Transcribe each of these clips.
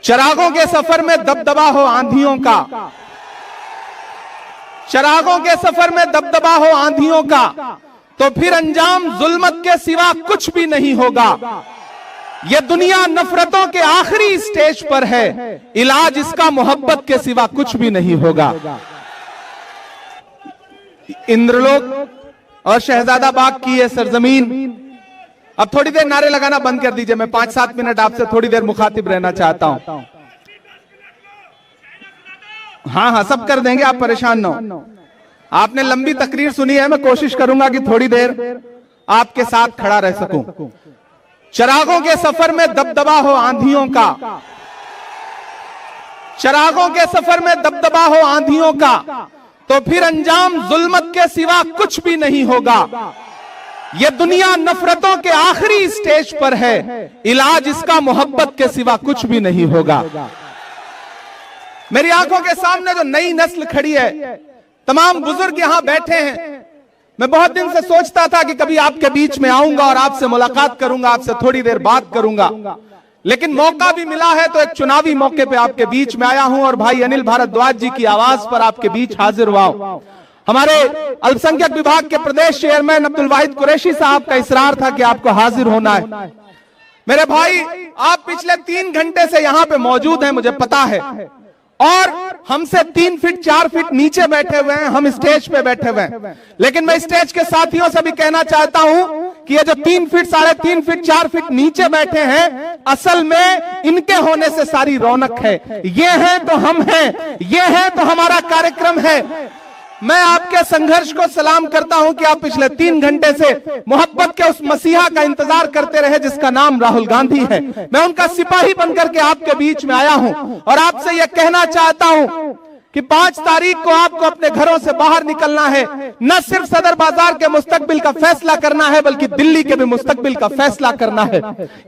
चिरागों के सफर में दबदबा हो आंधियों का, चिरागों के सफर में दबदबा हो आंधियों का, तो फिर अंजाम जुल्मत के सिवा कुछ भी नहीं होगा। ये दुनिया नफरतों के आखिरी स्टेज पर है, इलाज इसका मोहब्बत के सिवा कुछ भी नहीं होगा। इंद्रलोक और शहजादा बाग की ये सरजमीन। अब थोड़ी देर नारे लगाना बंद कर दीजिए, मैं 5-7 मिनट आपसे थोड़ी देर मुखातिब रहना चाहता हूं। हाँ, सब कर देंगे, आप परेशान ना हो। आपने लंबी तकरीर सुनी है, मैं कोशिश करूंगा कि थोड़ी देर आपके साथ खड़ा रह सकूं। चिरागों के सफर में दबदबा हो आंधियों का, चिरागों के सफर में दबदबा हो आंधियों का, तो फिर अंजाम जुल्मत के सिवा कुछ भी नहीं होगा। ये दुनिया नफरतों के आखिरी स्टेज पर है, इलाज इसका मोहब्बत के सिवा कुछ भी नहीं होगा। मेरी आंखों के सामने जो नई नस्ल खड़ी है, तमाम बुजुर्ग यहां बैठे हैं। मैं बहुत दिन से सोचता था कि कभी आपके बीच में आऊंगा और आपसे मुलाकात करूंगा, आपसे थोड़ी देर बात करूंगा, लेकिन मौका भी मिला है तो एक चुनावी मौके पे आपके बीच में आया हूं और भाई अनिल भारद्वाज जी की आवाज पर आपके बीच हाजिर हुआ हूं। हमारे अल्पसंख्यक विभाग के प्रदेश चेयरमैन अब्दुल वाहिद कुरैशी साहब का इसरार था कि आपको हाजिर होना है। मेरे भाई, आप पिछले 3 घंटे से यहां पे मौजूद हैं, मुझे पता है, और हमसे 3 फीट 4 फीट नीचे बैठे हुए हैं, हम स्टेज पे बैठे हुए हैं। लेकिन मैं स्टेज के साथियों से भी कहना चाहता हूं कि ये जो 3 फीट 3.5 फीट 4 फीट नीचे बैठे हैं, असल में इनके होने से सारी रौनक है। ये हैं तो हम हैं, ये है तो हमारा कार्यक्रम है। मैं आपके संघर्ष को सलाम करता हूं कि आप पिछले 3 घंटे से मोहब्बत के उस मसीहा का इंतजार करते रहे जिसका नाम राहुल गांधी है। मैं उनका सिपाही बनकर के आपके बीच में आया हूं और आपसे यह कहना चाहता हूं कि 5 तारीख को आपको अपने घरों से बाहर निकलना है। न सिर्फ सदर बाजार के मुस्तकबिल का फैसला करना है, बल्कि दिल्ली के भी मुस्तकबिल का फैसला करना है।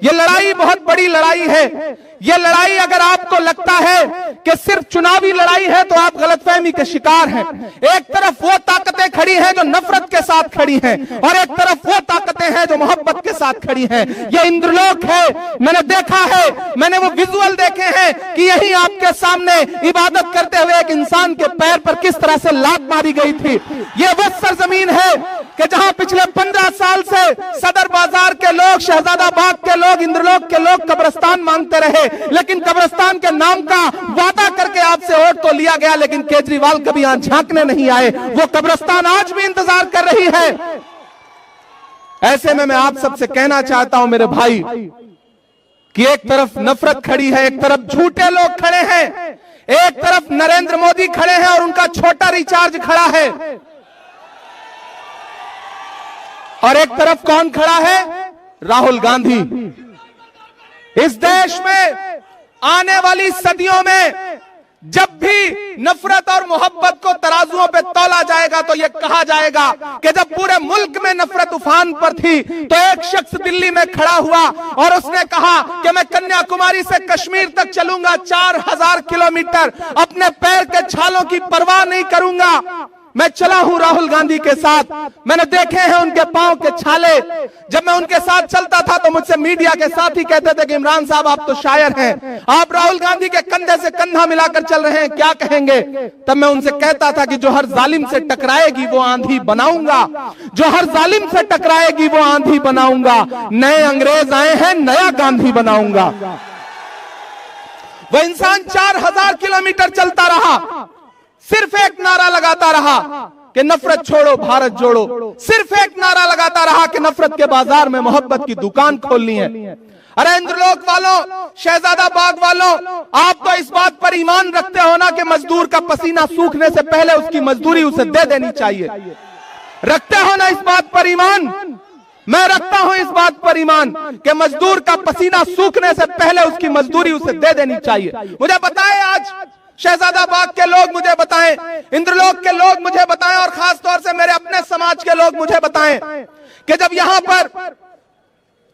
यह लड़ाई बहुत बड़ी लड़ाई है। यह लड़ाई अगर आपको लगता है कि सिर्फ चुनावी लड़ाई है तो आप गलतफहमी के शिकार हैं। एक तरफ वो ताकतें खड़ी हैं जो नफरत के साथ खड़ी हैं और एक तरफ वो ताकतें हैं जो मोहब्बत के साथ खड़ी हैं। यह इंद्रलोक है। मैंने देखा है, मैंने वो विजुअल देखे हैं कि यही आपके सामने इबादत करते हुए एक इंसान के पैर पर किस तरह से लात मारी गई थी। यह वो सरजमीन है कि जहां पिछले 15 साल से सदर बाजार के लोग, शहजादा बाग के लोग, इंद्रलोक के लोग कब्रिस्तान मांगते रहे, लेकिन कब्रिस्तान के नाम का वादा करके आपसे वोट तो लिया गया, लेकिन केजरीवाल कभी यहां झांकने नहीं आए। वो कब्रिस्तान आज भी इंतजार कर रही है। ऐसे में मैं आप सबसे कहना चाहता हूं मेरे भाई कि एक तरफ नफरत खड़ी है, एक तरफ झूठे लोग खड़े हैं, एक तरफ नरेंद्र मोदी खड़े हैं और उनका छोटा रिचार्ज खड़ा है, और एक तरफ कौन खड़ा है? राहुल गांधी। इस देश में आने वाली सदियों में जब भी नफरत और मोहब्बत को तराजुओं पे तौला जाएगा तो यह कहा जाएगा कि जब पूरे मुल्क में नफरत उफान पर थी तो एक शख्स दिल्ली में खड़ा हुआ और उसने कहा कि मैं कन्याकुमारी से कश्मीर तक चलूंगा 4000 किलोमीटर, अपने पैर के छालों की परवाह नहीं करूंगा। मैं चला हूं राहुल गांधी के साथ, मैंने देखे हैं उनके पांव के छाले। जब मैं उनके साथ चलता था तो मुझसे मीडिया के साथ ही कहते थे कि इमरान साहब आप तो शायर हैं, आप राहुल गांधी के कंधे से कंधा मिलाकर चल रहे हैं, क्या कहेंगे? तब मैं उनसे कहता था कि जो हर जालिम से टकराएगी वो आंधी बनाऊंगा, जो हर जालिम से टकराएगी वो आंधी बनाऊंगा। नए अंग्रेज आए हैं, नया गांधी बनाऊंगा। वह इंसान 4000 किलोमीटर चलता रहा, सिर्फ एक नारा लगाता रहा कि नफरत छोड़ो भारत जोड़ो, सिर्फ एक नारा लगाता रहा कि नफरत के बाजार में मोहब्बत की दुकान खोलनी है। अरे इंद्रलोक वालों, शहजादा बाग वालों, आप तो इस बात पर ईमान रखते हो ना कि मजदूर का पसीना सूखने से पहले उसकी मजदूरी उसे दे देनी चाहिए? रखते हो ना इस बात पर ईमान? मैं रखता हूं इस बात पर ईमान कि मजदूर का पसीना सूखने से पहले उसकी मजदूरी उसे दे देनी चाहिए। मुझे बताएं, आज शहजादा बाग के लोग मुझे बताएं, इंद्रलोक के लोग मुझे बताएं, और खास तौर से मेरे अपने समाज के लोग मुझे बताएं कि जब यहां पर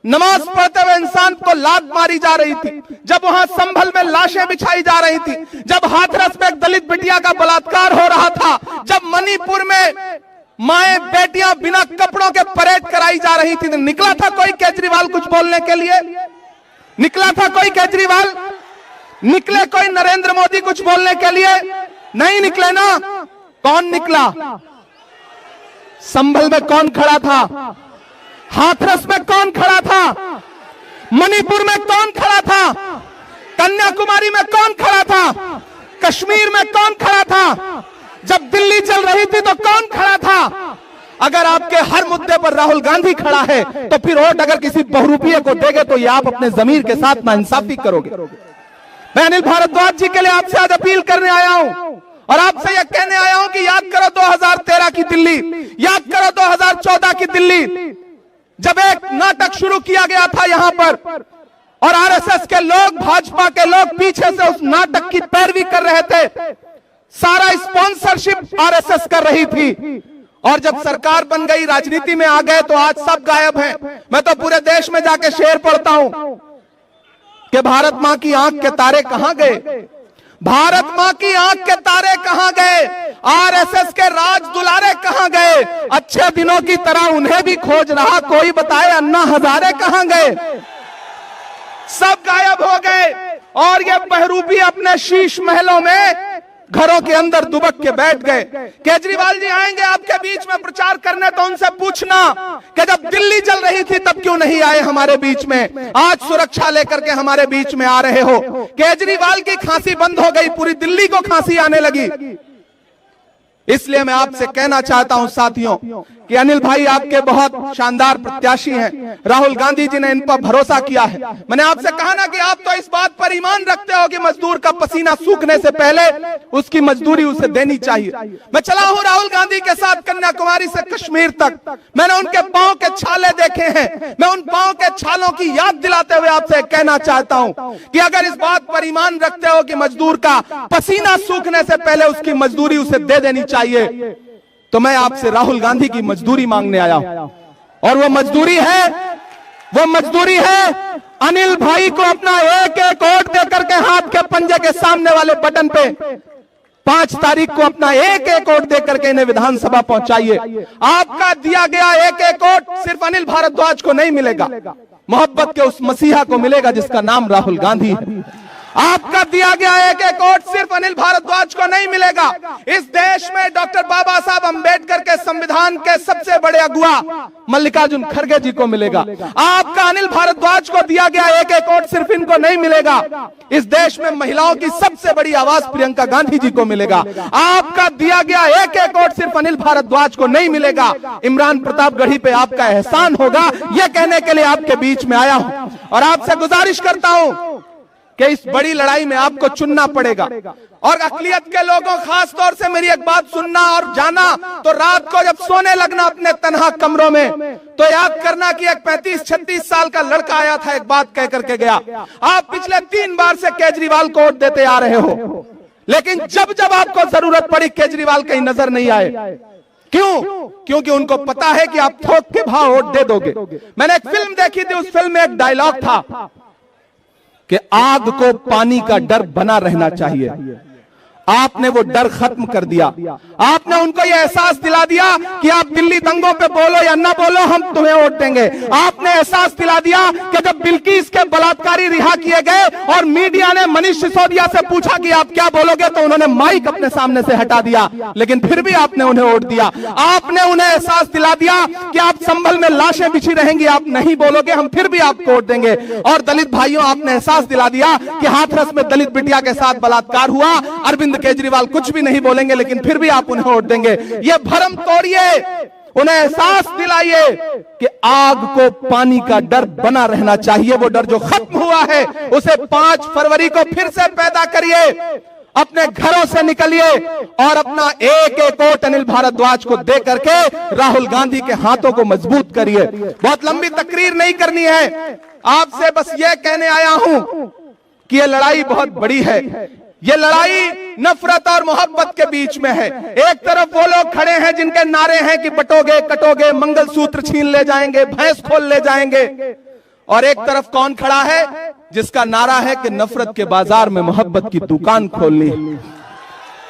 नमाज पढ़ते हुए इंसान को लात मारी जा रही थी, जब वहां संभल में लाशें बिछाई जा रही थी, जब हाथरस में एक दलित बिटिया का बलात्कार हो रहा था, जब मणिपुर में माएं बेटियां बिना कपड़ों के परेड कराई जा रही थी, तो निकला था कोई केजरीवाल कुछ बोलने के लिए? निकला था कोई केजरीवाल? निकले कोई नरेंद्र मोदी कुछ बोलने के लिए? नहीं निकले ना। कौन निकला? संभल में कौन खड़ा था? हाथरस में कौन खड़ा था? मणिपुर में कौन खड़ा था? कन्याकुमारी में कौन खड़ा था? कश्मीर में कौन खड़ा था? जब दिल्ली चल रही थी तो कौन खड़ा था? अगर आपके हर मुद्दे पर राहुल गांधी खड़ा है तो फिर वोट अगर किसी बहुरूपिये को देंगे तो ये आप अपने जमीर के साथ नाइंसाफी करोगे। मैं अनिल भारद्वाज जी के लिए आपसे आज अपील करने आया हूं और आपसे यह कहने आया हूं कि याद करो 2013 की दिल्ली, याद करो 2014 की दिल्ली, जब एक नाटक शुरू किया गया था यहां पर और आरएसएस के लोग, भाजपा के लोग पीछे से उस नाटक की पैरवी कर रहे थे। सारा स्पॉन्सरशिप आरएसएस कर रही थी और जब सरकार बन गई, राजनीति में आ गए तो आज सब गायब हैं। मैं तो पूरे देश में जाके शेर पढ़ता हूं कि भारत मां की आंख के तारे कहां गए, भारत मां की आंख के तारे कहां गए, आरएसएस के राज दुलारे कहां गए, अच्छे दिनों की तरह उन्हें भी खोज रहा कोई, बताए अन्ना हजारे कहां गए। सब गायब हो गए और ये बहरूपी अपने शीश महलों में घरों के अंदर दुबक के बैठ गए। केजरीवाल जी आएंगे आपके बीच में प्रचार करने तो उनसे पूछना कि जब दिल्ली चल रही थी तब क्यों नहीं आए हमारे बीच में, आज सुरक्षा लेकर के हमारे बीच में आ रहे हो। केजरीवाल की खांसी बंद हो गई, पूरी दिल्ली को खांसी आने लगी। इसलिए मैं आपसे कहना चाहता हूं साथियों कि अनिल भाई आपके बहुत शानदार प्रत्याशी हैं। राहुल गांधी जी ने इन पर भरोसा किया है। मैंने आपसे कहा ना कि आप तो इस बात पर ईमान रखते हो कि मजदूर का पसीना सूखने से पहले उसकी मजदूरी उसे देनी चाहिए। मैं चला हूं राहुल गांधी के साथ कन्याकुमारी से कश्मीर तक, मैंने उनके पांव के छाले देखे हैं। मैं उन पांव के छालों की याद दिलाते हुए आपसे कहना चाहता हूं कि अगर इस बात पर ईमान रखते हो कि मजदूर का पसीना सूखने से पहले उसकी मजदूरी उसे दे देनी चाहिए, तो मैं आपसे राहुल गांधी की मजदूरी मांगने आया हूं। और वो मजदूरी है अनिल भाई को अपना एक एक वोट देकर के हाथ के पंजे के सामने वाले बटन पे 5 तारीख को अपना एक एक वोट देकर के इन्हें विधानसभा पहुंचाइए। आपका दिया गया एक एक वोट सिर्फ अनिल भारद्वाज को नहीं मिलेगा, मोहब्बत के उस मसीहा को मिलेगा जिसका नाम राहुल गांधी है। आपका दिया गया एक एक वोट सिर्फ अनिल भारद्वाज को नहीं मिलेगा, इस देश में डॉक्टर बाबा साहब अंबेडकर के संविधान के सबसे बड़े अगुआ मल्लिकार्जुन खड़गे जी को मिलेगा। आपका अनिल भारद्वाज को दिया गया एक एक वोट सिर्फ इनको नहीं मिलेगा, इस देश में महिलाओं की सबसे बड़ी आवाज प्रियंका गांधी जी को मिलेगा। आपका दिया गया एक एक वोट सिर्फ अनिल भारद्वाज को नहीं मिलेगा, इमरान प्रतापगढ़ी पे आपका एहसान होगा। यह कहने के लिए आपके बीच में आया हूं और आपसे गुजारिश करता हूं कि इस बड़ी लड़ाई में आपको चुनना पड़ेगा। और अकलियत के लोगों, खास तौर से मेरी एक बात सुनना और जाना, तो रात को जब सोने लगना अपने तन्हा कमरों में तो याद करना कि एक 35-36 साल का लड़का आया था, एक बात कह करके गया। आप पिछले 3 बार से केजरीवाल को वोट देते आ रहे हो, लेकिन जब जब आपको जरूरत पड़ी केजरीवाल कहीं नजर नहीं आए। क्यों? क्योंकि उनको पता है कि आप थोक के भाव वोट दे दोगे। मैंने एक फिल्म देखी थी, उस फिल्म में एक डायलॉग था कि आग को पानी का डर बना रहना चाहिए। आपने वो डर खत्म कर दिया। आपने उनको ये एहसास दिला दिया कि आप दिल्ली दंगों पे बोलो या ना बोलो, हम तुम्हें वोट देंगे। आपने एहसास दिला दिया कि जब बिल्किस के बलात्कारी रिहा किए गए और मीडिया ने मनीष सिसोदिया से पूछा कि आप क्या बोलोगे, तो उन्होंने माइक अपने सामने से हटा दिया, लेकिन फिर भी आपने उन्हें वोट दिया। आपने उन्हें एहसास दिला दिया कि आप संभल में लाशें बिछी रहेंगी, आप नहीं बोलोगे, हम फिर भी आपको वोट देंगे। और दलित भाइयों, आपने एहसास दिला दिया कि हाथरस में दलित बिटिया के साथ बलात्कार हुआ, अरविंद केजरीवाल कुछ भी नहीं बोलेंगे, लेकिन फिर भी आप उन्हें वोट देंगे। ये भ्रम तोड़िए, उन्हें एहसास दिलाइए कि आग को पानी का डर बना रहना चाहिए। वो डर जो खत्म हुआ है उसे 5 फरवरी को फिर से पैदा करिए। अपने घरों से निकलिए और अपना एक एक वोट अनिल भारद्वाज को दे करके राहुल गांधी के हाथों को मजबूत करिए। बहुत लंबी तकरीर नहीं करनी है, आपसे बस ये कहने आया हूं कि ये लड़ाई बहुत बड़ी है। ये लड़ाई नफरत और मोहब्बत के बीच में है। एक तरफ वो लोग खड़े हैं जिनके नारे हैं कि बटोगे कटोगे, मंगलसूत्र छीन ले जाएंगे, भैंस खोल ले जाएंगे, और एक तरफ कौन खड़ा है जिसका नारा है कि नफरत के बाजार में मोहब्बत की दुकान खोलनी है।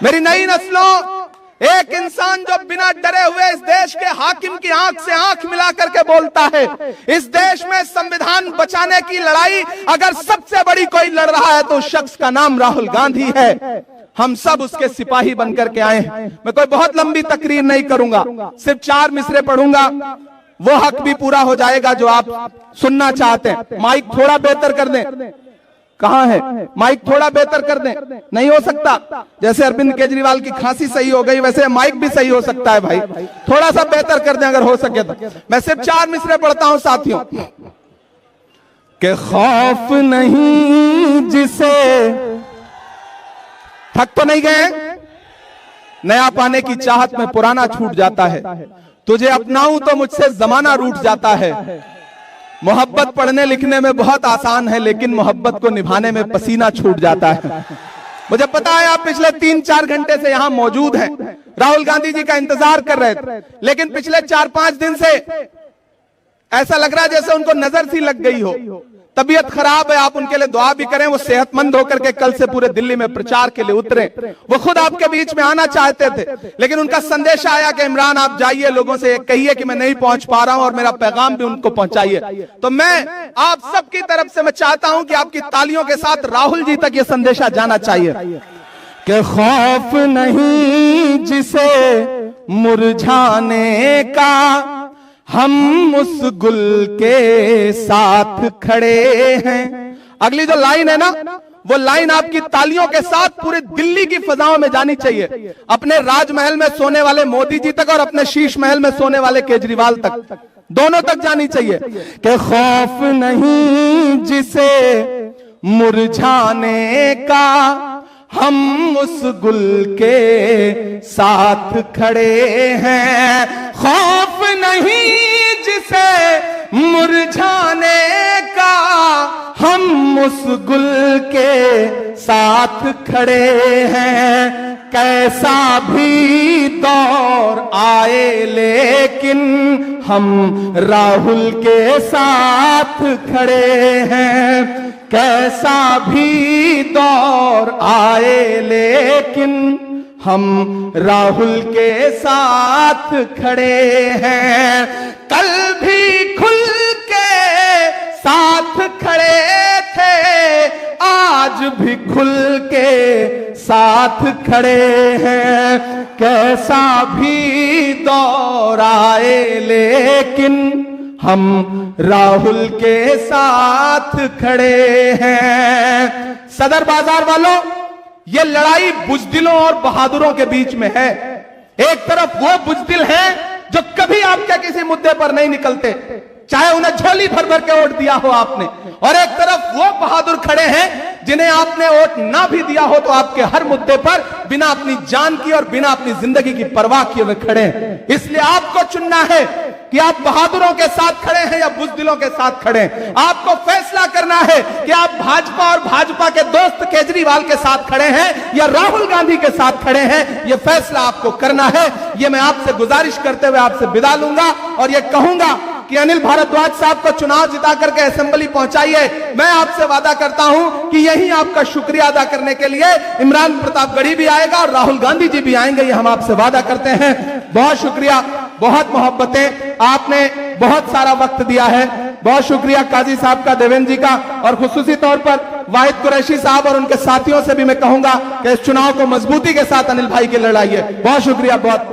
मेरी नई नस्लों, एक इंसान जो बिना डरे हुए इस देश के हाकिम की आंख से आंख मिला करके बोलता है, इस देश में संविधान बचाने की लड़ाई अगर सबसे बड़ी कोई लड़ रहा है तो उस शख्स का नाम राहुल गांधी है। हम सब उसके सिपाही बनकर के आए हैं। मैं कोई बहुत लंबी तकरीर नहीं करूंगा, सिर्फ 4 मिसरे पढ़ूंगा, वो हक भी पूरा हो जाएगा जो आप सुनना चाहते हैं। माइक थोड़ा बेहतर कर दें। कहां है माइक? थोड़ा बेहतर कर दें। नहीं हो सकता? जैसे अरविंद केजरीवाल की खांसी सही हो गई वैसे माइक भी सही हो सकता है भाई, थोड़ा सा बेहतर कर दें अगर हो सके तो। मैं सिर्फ 4 मिसरे पढ़ता हूं साथियों। कि खौफ नहीं जिसे, थक तो नहीं गए? नया पाने की चाहत में पुराना छूट जाता है, तुझे अपनाऊं तो मुझसे जमाना रूठ जाता है। मोहब्बत पढ़ने लिखने में बहुत आसान है लेकिन मोहब्बत को निभाने में पसीना छूट जाता है। मुझे पता है आप पिछले 3-4 घंटे से यहां मौजूद हैं, राहुल गांधी जी का इंतजार कर रहे थे, लेकिन पिछले 4-5 दिन से ऐसा लग रहा है जैसे उनको नजर सी लग गई हो, तबीयत खराब है। आप उनके लिए दुआ भी करें, वो सेहतमंद होकर के कल से पूरे दिल्ली में प्रचार के लिए उतरे। वो खुद आपके बीच में आना चाहते थे लेकिन उनका संदेश आया कि इमरान आप जाइए, लोगों से कहिए कि मैं नहीं पहुंच पा रहा हूं और मेरा पैगाम भी उनको पहुंचाइए। तो मैं आप सबकी तरफ से मैं चाहता हूं कि आपकी तालियों के साथ राहुल जी तक ये संदेशा जाना चाहिए कि खौफ नहीं जिसे मुरझाने का, हम उस गुल के साथ खड़े हैं। अगली जो लाइन है ना, वो लाइन आपकी तालियों के साथ पूरी दिल्ली की फजाओं में जानी चाहिए, अपने राजमहल में सोने वाले मोदी जी तक और अपने शीश महल में सोने वाले केजरीवाल तक, दोनों तक जानी चाहिए कि खौफ नहीं जिसे मुरझाने का, हम उस गुल के साथ खड़े हैं। खौफ नहीं जिसे मुरझाने का, हम उस गुल के साथ खड़े हैं। कैसा भी दौर आए लेकिन हम राहुल के साथ खड़े हैं। कैसा भी दौर आए लेकिन हम राहुल के साथ खड़े हैं। कल भी खुल के साथ खड़े थे, आज भी खुल के साथ खड़े हैं। कैसा भी दौर आए लेकिन हम राहुल के साथ खड़े हैं। सदर बाजार वालों, ये लड़ाई बुजदिलों और बहादुरों के बीच में है। एक तरफ वो बुजदिल हैं जो कभी आपके किसी मुद्दे पर नहीं निकलते, चाहे उन्हें झोली भर भर के वोट दिया हो आपने, और एक तरफ वो बहादुर खड़े हैं जिन्हें आपने वोट ना भी दिया हो तो आपके हर मुद्दे पर बिना अपनी जान की और बिना अपनी जिंदगी की परवाह किए हुए खड़े हैं। इसलिए आपको चुनना है कि आप बहादुरों के साथ खड़े हैं या बुजदिलों के साथ खड़े हैं। आपको फैसला करना है कि आप भाजपा और भाजपा के दोस्त केजरीवाल के साथ खड़े हैं या राहुल गांधी के साथ खड़े हैं। यह फैसला आपको करना है। यह मैं आपसे गुजारिश करते हुए आपसे विदा लूंगा और यह कहूंगा कि अनिल भारद्वाज साहब को चुनाव जिता करके असेंबली पहुंचाइए। मैं आपसे वादा करता हूं कि यही आपका शुक्रिया अदा करने के लिए इमरान प्रतापगढ़ी भी आएगा और राहुल गांधी जी भी आएंगे, ये हम आपसे वादा करते हैं। बहुत शुक्रिया, बहुत मोहब्बतें, आपने बहुत सारा वक्त दिया है। बहुत शुक्रिया काजी साहब का, देवेंद्र जी का, और खुसूसी तौर पर वाहिद कुरैशी साहब और उनके साथियों से भी मैं कहूंगा कि इस चुनाव को मजबूती के साथ अनिल भाई के लड़ाइए। बहुत शुक्रिया। बहुत